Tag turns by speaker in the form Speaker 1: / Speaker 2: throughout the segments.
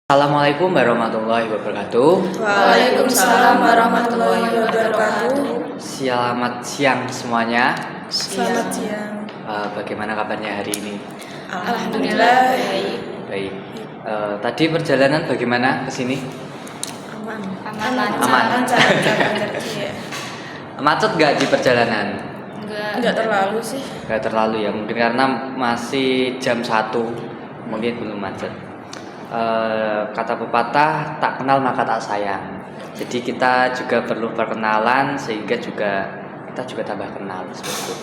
Speaker 1: Assalamualaikum warahmatullahi wabarakatuh.
Speaker 2: Waalaikumsalam warahmatullahi wabarakatuh.
Speaker 1: Selamat siang semuanya.
Speaker 2: Selamat siang.
Speaker 1: Bagaimana kabarnya hari ini?
Speaker 2: Alhamdulillah baik.
Speaker 1: Baik. Tadi perjalanan bagaimana ke sini?
Speaker 2: Aman. Lancar.
Speaker 1: Macet gak di perjalanan?
Speaker 2: Enggak terlalu sih.
Speaker 1: Gak terlalu ya, mungkin karena masih jam 1, mungkin belum macet. Kata pepatah, tak kenal maka tak sayang. Jadi kita juga perlu perkenalan sehingga kita juga tambah kenal seperti itu.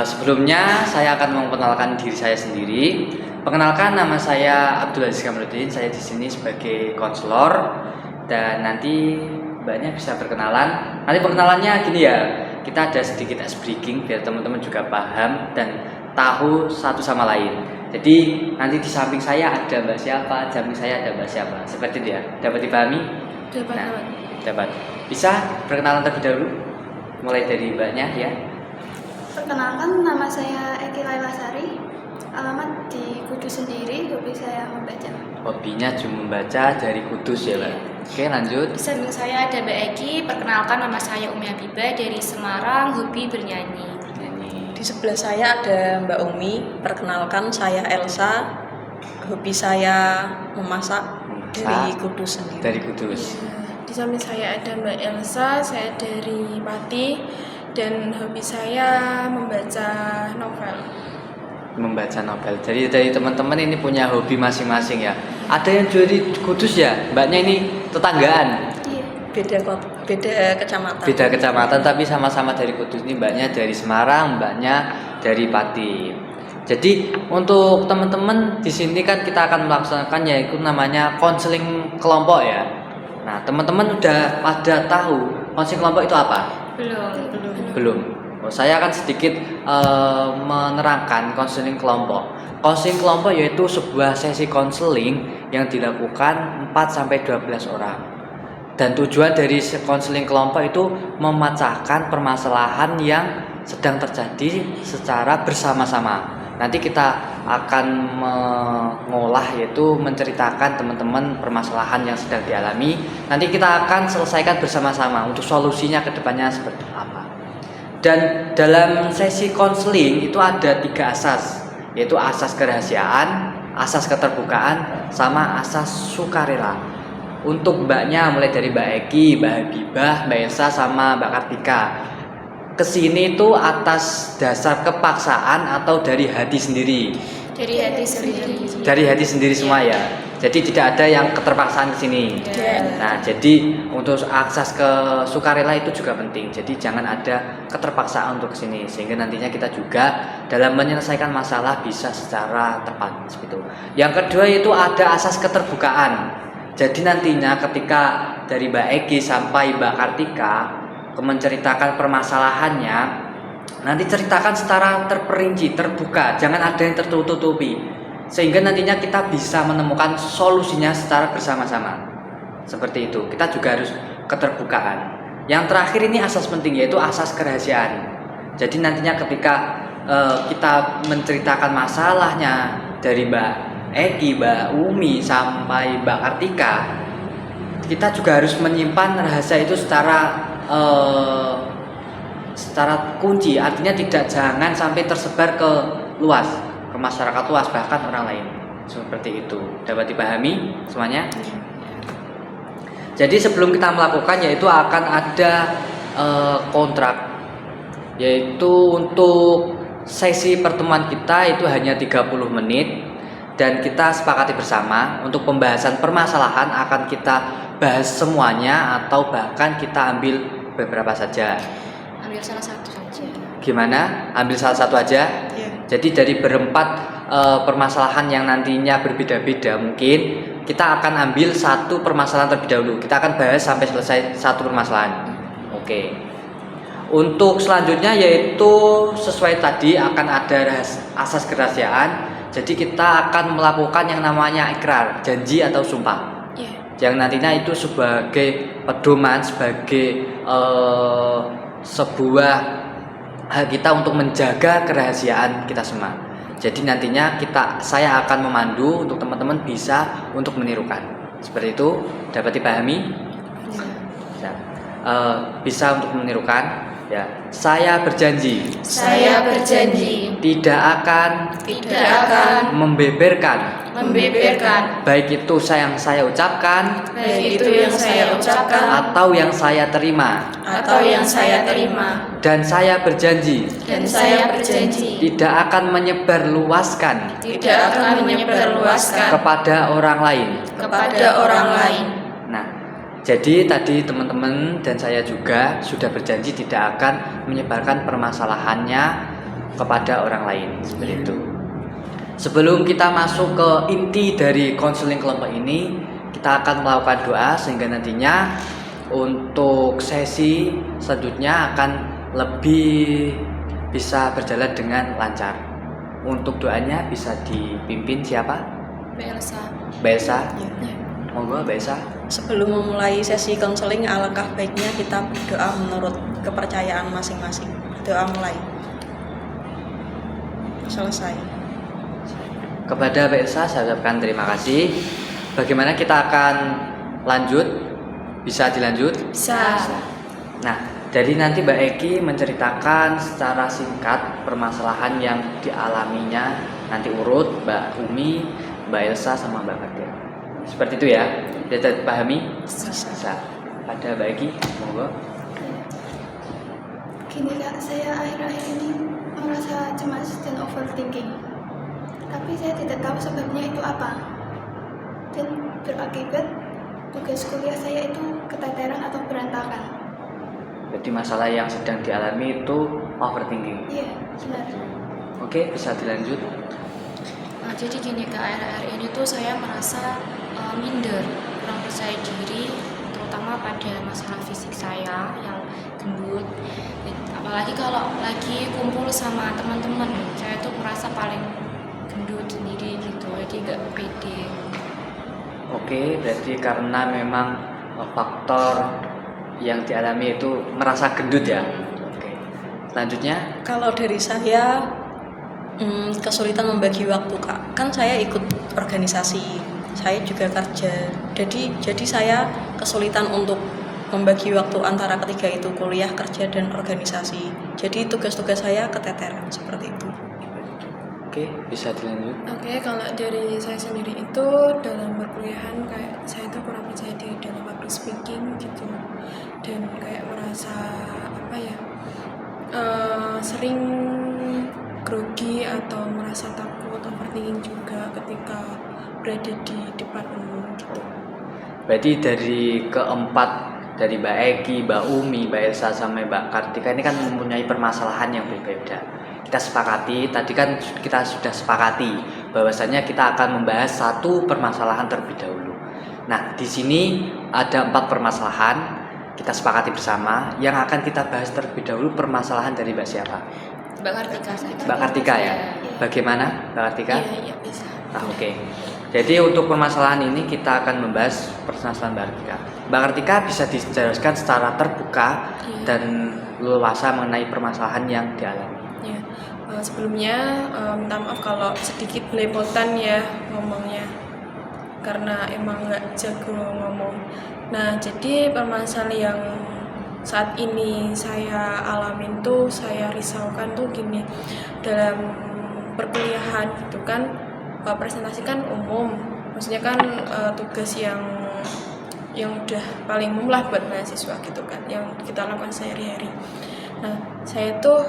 Speaker 1: Sebelumnya saya akan memperkenalkan diri saya sendiri. Perkenalkan, nama saya Abdul Aziz Kamarudin. Saya di sini sebagai konselor dan nanti mbaknya bisa perkenalan. Nanti perkenalannya gini ya, kita ada sedikit ice breaking biar teman-teman juga paham dan tahu satu sama lain. Jadi nanti di samping saya ada mbak siapa, di samping saya ada mbak siapa. Seperti itu ya. Dapat dipahami? Dapat. Bisa perkenalan terlebih dahulu? Mulai dari mbaknya ya.
Speaker 3: Perkenalkan, nama saya Eki Laila Sari. Alamat di Kudus sendiri, hobi saya membaca.
Speaker 1: Hobinya cuma membaca dari Kudus ya, Mbak. Oke, lanjut.
Speaker 4: Di samping saya ada Mbak Eki. Perkenalkan, nama saya Umi Habibah dari Semarang, hobi bernyanyi.
Speaker 2: Di sebelah saya ada Mbak Umi. Perkenalkan, saya Elsa. Hobi saya memasak dari Kudus sendiri.
Speaker 1: Dari Kudus.
Speaker 5: Di samping saya ada Mbak Elsa, saya dari Pati, dan hobi saya membaca novel.
Speaker 1: Membaca novel. Jadi dari teman-teman ini punya hobi masing-masing ya. Ada yang dari Kudus ya, mbaknya ini tetanggaan.
Speaker 3: Iya.
Speaker 2: Beda kecamatan.
Speaker 1: Beda kecamatan tapi sama-sama dari Kudus. Ini mbaknya dari Semarang, mbaknya dari Pati. Jadi untuk teman-teman di sini kan kita akan melaksanakan yaitu namanya konseling kelompok ya. Nah, teman-teman udah pada tahu konseling kelompok itu apa? Belum. Saya akan sedikit menerangkan konseling kelompok. Konseling kelompok yaitu sebuah sesi konseling yang dilakukan 4-12 orang. Dan tujuan dari konseling kelompok itu memecahkan permasalahan yang sedang terjadi secara bersama-sama. Nanti kita akan mengolah yaitu menceritakan teman-teman permasalahan yang sedang dialami. Nanti kita akan selesaikan bersama-sama untuk solusinya ke depannya seperti apa. Dan dalam sesi konseling itu ada 3 asas, yaitu asas kerahasiaan, asas keterbukaan, sama asas sukarela. Untuk mbaknya mulai dari Mbak Eki, Mbak Habibah, Mbak Elsa, sama Mbak Kartika. Kesini itu atas dasar kepaksaan atau dari hati sendiri?
Speaker 4: Dari hati sendiri.
Speaker 1: Dari hati sendiri semua ya. Jadi tidak ada yang keterpaksaan ke sini. Nah, jadi untuk akses ke sukarela itu juga penting. Jadi jangan ada keterpaksaan untuk ke sini sehingga nantinya kita juga dalam menyelesaikan masalah bisa secara tepat seperti itu. Yang kedua itu ada asas keterbukaan. Jadi nantinya ketika dari Mbak Eki sampai Mbak Kartika menceritakan permasalahannya, nanti ceritakan secara terperinci, terbuka, jangan ada yang tertutupi, sehingga nantinya kita bisa menemukan solusinya secara bersama-sama. Seperti itu. Kita juga harus keterbukaan. Yang terakhir ini asas penting yaitu asas kerahasiaan. Jadi nantinya ketika kita menceritakan masalahnya dari Mbak Eki, Mbak Umi sampai Mbak Kartika, kita juga harus menyimpan rahasia itu secara kunci, artinya jangan sampai tersebar ke luas, ke masyarakat luas, bahkan orang lain. Seperti itu. Dapat dipahami semuanya? Jadi sebelum kita melakukan yaitu akan ada kontrak, yaitu untuk sesi pertemuan kita itu hanya 30 menit dan kita sepakati bersama untuk pembahasan permasalahan akan kita bahas semuanya atau bahkan kita ambil beberapa saja.
Speaker 4: Ambil salah satu saja.
Speaker 1: Gimana? Ambil salah satu aja?
Speaker 2: Yeah.
Speaker 1: Jadi dari berempat permasalahan yang nantinya berbeda-beda, mungkin kita akan ambil satu permasalahan terlebih dahulu. Kita akan bahas sampai selesai satu permasalahan. Oke. Untuk selanjutnya yaitu sesuai tadi akan ada asas kerahasiaan. Jadi kita akan melakukan yang namanya ikrar, janji atau sumpah. Yang nantinya itu sebagai pedoman, sebagai sebuah hak kita untuk menjaga kerahasiaan kita semua. Jadi nantinya saya akan memandu untuk teman-teman bisa untuk menirukan. Seperti itu, dapat dipahami? Ya. Bisa untuk menirukan. Ya, saya berjanji
Speaker 4: Saya berjanji
Speaker 1: tidak akan
Speaker 4: tidak akan
Speaker 1: membeberkan
Speaker 4: membeberkan
Speaker 1: baik itu yang saya ucapkan
Speaker 4: baik itu yang saya ucapkan
Speaker 1: atau yang saya terima,
Speaker 4: atau yang saya terima,
Speaker 1: dan saya berjanji
Speaker 4: dan saya berjanji
Speaker 1: tidak akan menyebarluaskan
Speaker 4: tidak akan menyebarluaskan
Speaker 1: kepada orang lain.
Speaker 4: kepada orang lain.
Speaker 1: Nah, jadi tadi teman-teman dan saya juga sudah berjanji tidak akan menyebarkan permasalahannya kepada orang lain, seperti itu. Sebelum kita masuk ke inti dari konseling kelompok ini, kita akan melakukan doa sehingga nantinya untuk sesi selanjutnya akan lebih bisa berjalan dengan lancar. Untuk doanya bisa dipimpin siapa?
Speaker 4: Mbak Elsa.
Speaker 1: Mbak Elsa.
Speaker 2: Ya.
Speaker 1: Monggo Mbak Elsa.
Speaker 2: Sebelum memulai sesi konseling, alangkah baiknya kita berdoa menurut kepercayaan masing-masing. Doa mulai. Selesai.
Speaker 1: Kepada Mbak Elsa saya ucapkan terima kasih. Bagaimana kita akan lanjut? Bisa dilanjut?
Speaker 4: Bisa.
Speaker 1: Nah, jadi nanti Mbak Eki menceritakan secara singkat permasalahan yang dialaminya. Nanti urut Mbak Umi, Mbak Elsa sama Mbak Fatia. Seperti itu ya. Bisa dipahami? Bisa. Pada Mbak Eki, monggo.
Speaker 3: Gini Kak, saya akhir-akhir ini merasa cemas dan overthinking. Tapi saya tidak tahu sebabnya itu apa. Dan berakibat tugas kuliah saya itu keteteran atau berantakan.
Speaker 1: Jadi masalah yang sedang dialami itu overthinking.
Speaker 3: Iya, benar.
Speaker 1: Oke, bisa dilanjut.
Speaker 4: Nah, jadi gini Kak, akhir-akhir ini tuh saya merasa minder, kurang percaya diri, terutama pada masalah fisik saya yang gendut. Apalagi kalau lagi kumpul sama teman-teman, saya tuh merasa paling gendut sendiri gitu, jadi gak pede.
Speaker 1: Oke, berarti karena memang faktor yang dialami itu merasa gendut ya. Oke. Selanjutnya,
Speaker 2: Kalau dari saya kesulitan membagi waktu Kak. Kan saya ikut organisasi, saya juga kerja. Jadi saya kesulitan untuk membagi waktu antara ketiga itu, kuliah, kerja, dan organisasi. Jadi tugas-tugas saya keteteran seperti itu.
Speaker 1: oke, bisa dilanjut.
Speaker 5: Oke, kalau dari saya sendiri itu dalam perkuliahan kayak saya tuh kurang percaya diri dalam public speaking gitu, dan kayak merasa apa ya, sering grogi atau merasa takut, overthinking juga ketika berada di depan umum gitu.
Speaker 1: Berarti dari keempat, dari Mbak Eki, Mbak Umi, Mbak Elsa, sampai Mbak Kartika ini kan mempunyai permasalahan yang berbeda. Kita sepakati, tadi kan kita sudah sepakati bahwasanya kita akan membahas satu permasalahan terlebih dahulu. Nah, di sini ada 4 permasalahan kita sepakati bersama. Yang akan kita bahas terlebih dahulu permasalahan dari Mbak siapa?
Speaker 4: Mbak Kartika saya.
Speaker 1: Mbak Kartika ya. Bagaimana Mbak Kartika?
Speaker 5: Iya, bisa.
Speaker 1: Oke. Jadi untuk permasalahan ini kita akan membahas permasalahan Mbak Kartika. Mbak Kartika bisa dijelaskan secara terbuka dan leluasa mengenai permasalahan yang dialami.
Speaker 5: Ya, sebelumnya minta maaf kalau sedikit belepotan ya ngomongnya, karena emang nggak jago ngomong. Nah, jadi permasalahan yang saat ini saya alamin tuh, saya risaukan tuh gini, dalam perkuliahan gitu kan, presentasi kan umum, maksudnya kan tugas yang udah paling umum lah buat mahasiswa gitu kan, yang kita lakukan sehari-hari. Nah, saya tuh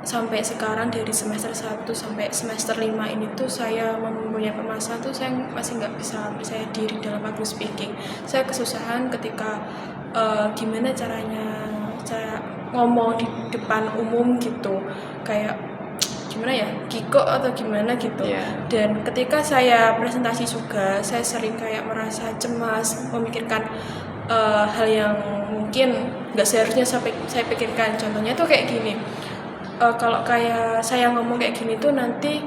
Speaker 5: sampai sekarang dari semester 1 sampai semester 5 ini tuh saya mempunyai permasalahan tuh saya masih nggak bisa percaya diri dalam public speaking. Saya kesusahan ketika gimana caranya saya ngomong di depan umum gitu, kayak gimana ya, kikuk atau gimana gitu. Dan ketika saya presentasi juga, saya sering kayak merasa cemas, memikirkan hal yang mungkin nggak seharusnya saya pikirkan. Contohnya tuh kayak gini, kalau kayak saya ngomong kayak gini tuh nanti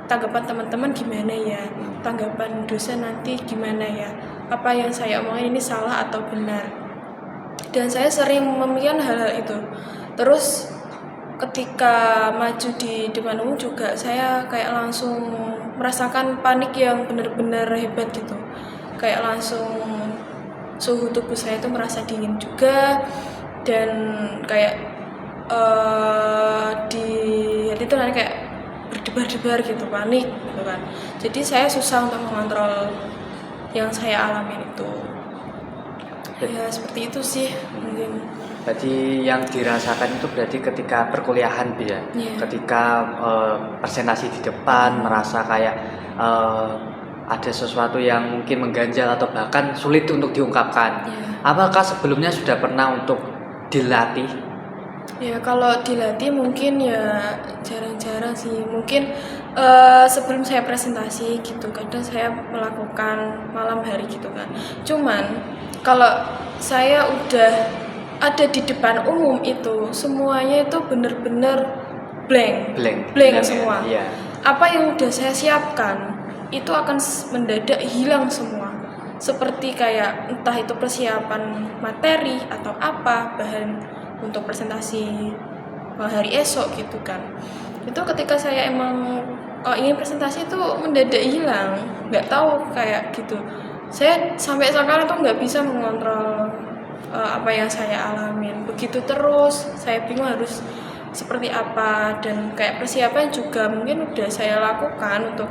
Speaker 5: tanggapan teman-teman gimana ya, tanggapan dosen nanti gimana ya, apa yang saya omongin ini salah atau benar. Dan saya sering memikirkan hal-hal itu. Terus ketika maju di depan umum juga saya kayak langsung merasakan panik yang benar-benar hebat gitu. kayak langsung suhu tubuh saya itu merasa dingin juga, dan kayak di hati itu nanti kayak berdebar-debar gitu, panik gitu kan. Jadi saya susah untuk mengontrol yang saya alami itu. Ya seperti itu sih mungkin.
Speaker 1: Berarti yang dirasakan itu berarti ketika perkuliahan ya,
Speaker 5: Iya.
Speaker 1: ketika presentasi di depan merasa kayak ada sesuatu yang mungkin mengganjal atau bahkan sulit untuk diungkapkan.
Speaker 5: Iya.
Speaker 1: Apakah sebelumnya sudah pernah untuk dilatih?
Speaker 5: Ya kalau dilatih mungkin ya jarang-jarang sih. Mungkin sebelum saya presentasi gitu kadang saya melakukan malam hari gitu kan. Cuman kalau saya udah ada di depan umum itu semuanya itu bener-bener blank
Speaker 1: Blank
Speaker 5: semua.
Speaker 1: Iya.
Speaker 5: Apa yang udah saya siapkan itu akan mendadak hilang semua. Seperti kayak entah itu persiapan materi atau apa, bahan untuk presentasi hari esok gitu kan. Itu ketika saya emang ingin presentasi itu mendadak hilang, nggak tahu kayak gitu. Saya sampai sekarang tuh nggak bisa mengontrol apa yang saya alamin. Begitu terus, saya bingung harus seperti apa, dan kayak persiapan juga mungkin udah saya lakukan untuk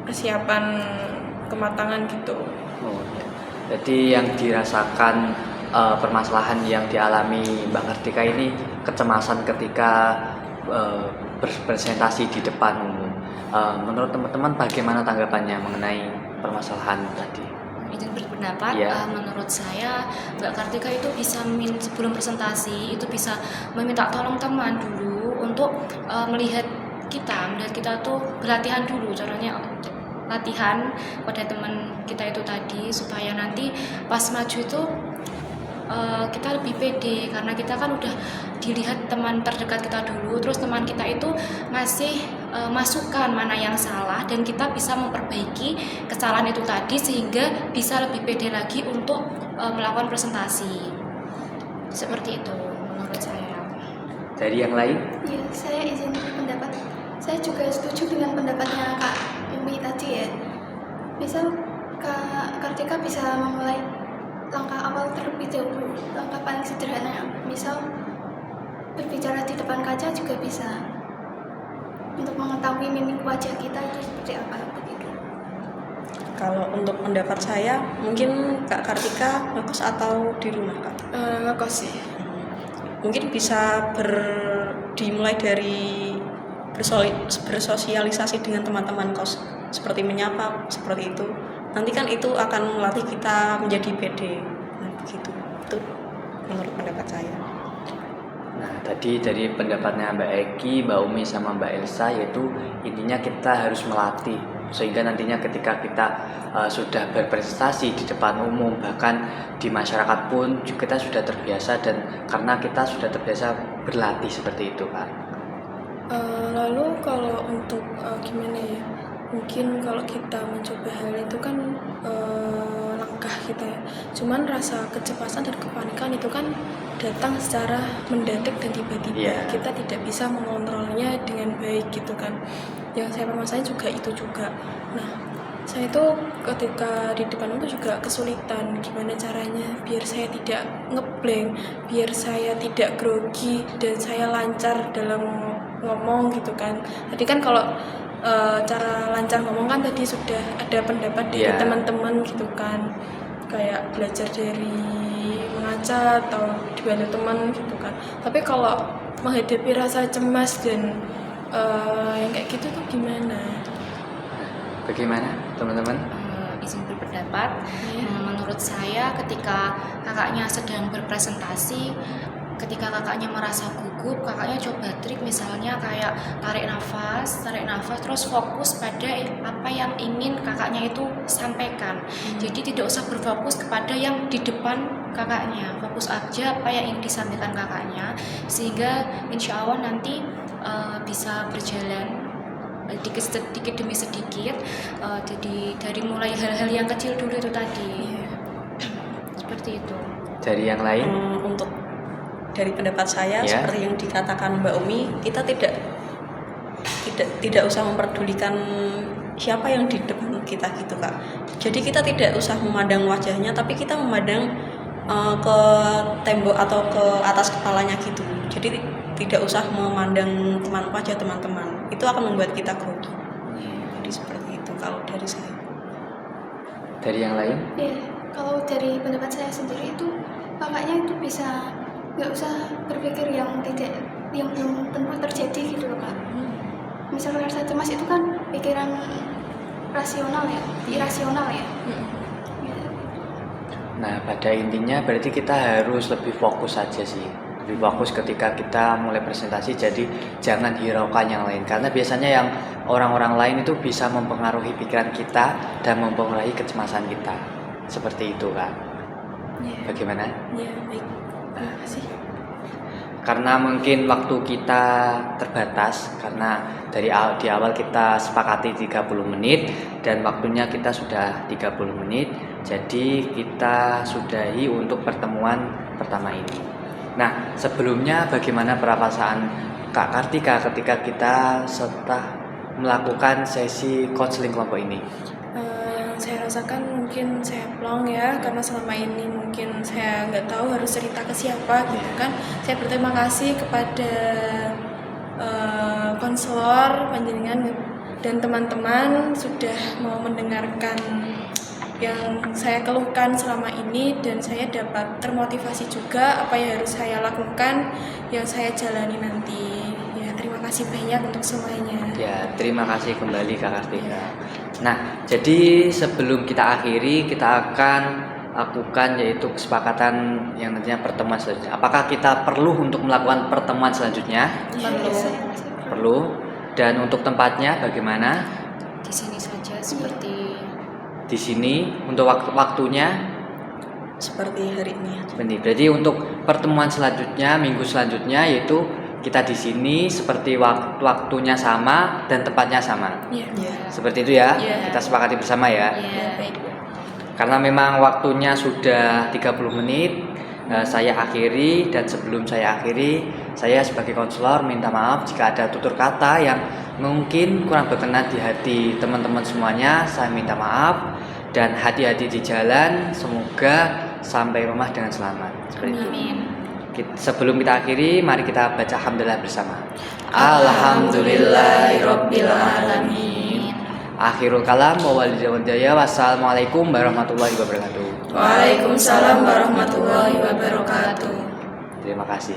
Speaker 5: persiapan kematangan gitu.
Speaker 1: Oh, iya. Jadi yang dirasakan permasalahan yang dialami Mbak Kartika ini kecemasan ketika berpresentasi di depan umum. Menurut teman-teman bagaimana tanggapannya mengenai permasalahan tadi?
Speaker 4: Izin berpendapat,
Speaker 1: Ya.
Speaker 4: menurut saya Mbak Kartika itu bisa sebelum presentasi itu bisa meminta tolong teman dulu untuk melihat kita tuh berlatihan dulu, contohnya latihan pada teman kita itu tadi supaya nanti pas maju itu kita lebih pede, karena kita kan udah dilihat teman terdekat kita dulu, terus teman kita itu masih masukan mana yang salah dan kita bisa memperbaiki kesalahan itu tadi sehingga bisa lebih pede lagi untuk melakukan presentasi. Seperti itu menurut saya.
Speaker 1: Dari yang lain?
Speaker 3: Ya, saya izin pendapat. Saya juga setuju dengan pendapatnya Kak Umi tadi ya. Misal Kak Kartika bisa memulai langkah awal terlebih dahulu, langkah paling sederhana. Misal berbicara di depan kaca juga bisa, untuk mengetahui mimik wajah kita itu seperti apa begitu.
Speaker 2: Kalau untuk pendapat saya, mungkin Kak Kartika ngekos atau di rumah Kak?
Speaker 5: Ngekos sih.
Speaker 2: Mungkin bisa dimulai dari bersosialisasi dengan teman-teman kos, seperti menyapa, seperti itu. Nanti kan itu akan melatih kita menjadi pede. Nah, begitu. Itu menurut pendapat saya.
Speaker 1: Nah, tadi dari pendapatnya Mbak Eki, Mbak Umi, sama Mbak Elsa, yaitu intinya kita harus melatih sehingga nantinya ketika kita sudah berprestasi di depan umum, bahkan di masyarakat pun kita sudah terbiasa, dan karena kita sudah terbiasa berlatih seperti itu, Kak.
Speaker 5: Lalu kalau untuk gimana ya? Mungkin kalau kita mencoba hal itu kan langkah kita ya. Cuman rasa kecemasan dan kepanikan itu kan datang secara mendadak dan tiba-tiba.
Speaker 1: Yeah.
Speaker 5: Kita tidak bisa mengontrolnya dengan baik gitu kan. Yang saya permasalahin juga itu juga. Nah, saya itu ketika di depan itu juga kesulitan gimana caranya biar saya tidak ngeblank, biar saya tidak grogi dan saya lancar dalam ngomong gitu kan. Tadi kan kalau cara lancar ngomong kan tadi sudah ada pendapat dari
Speaker 1: Yeah.
Speaker 5: teman-teman gitu kan, kayak belajar dari mengaca atau dibantu teman gitu kan. Tapi kalau menghadapi rasa cemas dan yang kayak gitu tuh gimana?
Speaker 1: Bagaimana, teman-teman?
Speaker 4: Izin berpendapat,
Speaker 5: Iya.
Speaker 4: menurut saya ketika kakaknya sedang berpresentasi, ketika kakaknya merasa gugup, kakaknya coba trik misalnya kayak tarik nafas terus fokus pada apa yang ingin kakaknya itu sampaikan. Jadi tidak usah berfokus kepada yang di depan kakaknya, fokus aja apa yang ingin disampaikan kakaknya, sehingga insya Allah nanti bisa berjalan sedikit demi sedikit. Jadi dari mulai hal-hal yang kecil dulu itu tadi. Seperti itu.
Speaker 1: Dari yang lain?
Speaker 2: Untuk dari pendapat saya,
Speaker 1: Ya.
Speaker 2: seperti yang dikatakan Mbak Umi, kita tidak usah memperdulikan siapa yang di depan kita gitu Kak. Jadi kita tidak usah memandang wajahnya, tapi kita memandang ke tembok atau ke atas kepalanya gitu. Jadi tidak usah memandang wajah teman-teman. Itu akan membuat kita grogi. Jadi seperti itu kalau dari saya.
Speaker 1: Dari yang lain?
Speaker 3: Ya, kalau dari pendapat saya sendiri itu kakaknya itu bisa nggak usah berpikir yang belum tentu terjadi gitu loh Kak. Misalnya rasa cemas itu kan pikiran rasional ya, irasional ya. Ya.
Speaker 1: Nah, pada intinya berarti kita harus lebih fokus saja sih. Lebih fokus ketika kita mulai presentasi, jadi jangan hiraukan yang lain. Karena biasanya yang orang-orang lain itu bisa mempengaruhi pikiran kita dan mempengaruhi kecemasan kita. Seperti itu kan. Bagaimana?
Speaker 5: Ya, baik. Terima kasih.
Speaker 1: Karena mungkin waktu kita terbatas, karena di awal kita sepakati 30 menit dan waktunya kita sudah 30 menit, jadi kita sudahi untuk pertemuan pertama ini. Nah, sebelumnya bagaimana perasaan Kak Kartika ketika kita setelah melakukan sesi counseling kelompok ini?
Speaker 5: Yang saya rasakan mungkin saya plong ya, karena selama ini mungkin saya nggak tahu harus cerita ke siapa gitu kan. Saya berterima kasih kepada konselor panjenengan dan teman-teman sudah mau mendengarkan yang saya keluhkan selama ini, dan saya dapat termotivasi juga apa yang harus saya lakukan, yang saya jalani nanti. Ya, terima kasih banyak untuk semuanya.
Speaker 1: Ya, terima kasih kembali Kak Kartika. Nah, jadi sebelum kita akhiri, kita akan lakukan yaitu kesepakatan yang nantinya pertemuan selanjutnya. Apakah kita perlu untuk melakukan pertemuan selanjutnya? Perlu. Dan untuk tempatnya bagaimana?
Speaker 4: Di sini saja seperti
Speaker 1: Di sini. Untuk waktunya
Speaker 2: Seperti hari ini.
Speaker 1: berarti untuk pertemuan selanjutnya, minggu selanjutnya, yaitu kita di sini seperti waktunya sama dan tempatnya sama.
Speaker 5: Iya.
Speaker 1: Seperti itu ya.
Speaker 5: Iya.
Speaker 1: Kita sepakati bersama ya.
Speaker 5: Ya, baik.
Speaker 1: Karena memang waktunya sudah 30 menit, saya akhiri. Dan sebelum saya akhiri, saya sebagai konselor minta maaf jika ada tutur kata yang mungkin kurang berkenan di hati teman-teman semuanya. Saya minta maaf. Dan hati-hati di jalan, semoga sampai rumah dengan selamat. Seperti itu. Sebelum kita akhiri, mari kita baca hamdalah bersama. Alhamdulillahirabbil alamin. Akhirul kalam wa walidaya. Wassalamualaikum warahmatullahi wabarakatuh.
Speaker 5: Waalaikumsalam warahmatullahi wabarakatuh.
Speaker 1: Terima kasih.